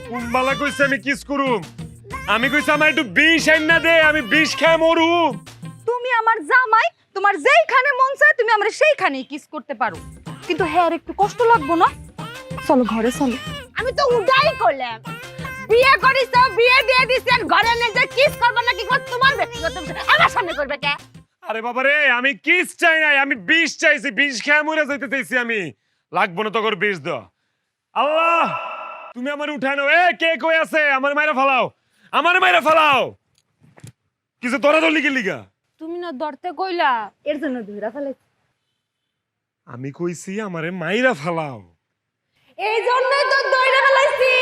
কুম্বালা কইছে আমি কিস করুম, আমি কইছি আমার একটু বিষ আইন না দে, আমি বিষ খেয়ে মরুম। তুমি আমার জামাই, তোমার যেইখানে মন চায় তুমি আমার সেইখানেই কিস করতে পারো, কিন্তু হ্যাঁ আর একটু কষ্ট লাগবো না? চলো ঘরে চলো। আমি তো উডাই করলাম, বিয়ে করিস তো বিয়ে দিয়ে দিছেন, ঘরে নিয়ে যে কিস করবে না কি করবে তোমার ব্যক্তিগত বিষয়, আমার সামনে করবে কে? আরে বাবা রে, আমি কিস চাই নাই, আমি বিষ চাইছি, বিষ খেয়ে মরে যাইতে চাইছি আমি। লাগবো না তোর বিষ দ। আল্লাহ তুমি আমার উঠায় নাও। এ কে কই আছে? আমার মাইরা ফালাও, আমার মাইরা ফালাও। কিছু তোরা দলি কি লিগা? তুমি না ধরতে কইলা, এর জন্য ধইরা ফেলাইছি। আমি কইছি আমারে মাইরা ফালাও। এই জন্যই তো ধইরা ফেলাইছি।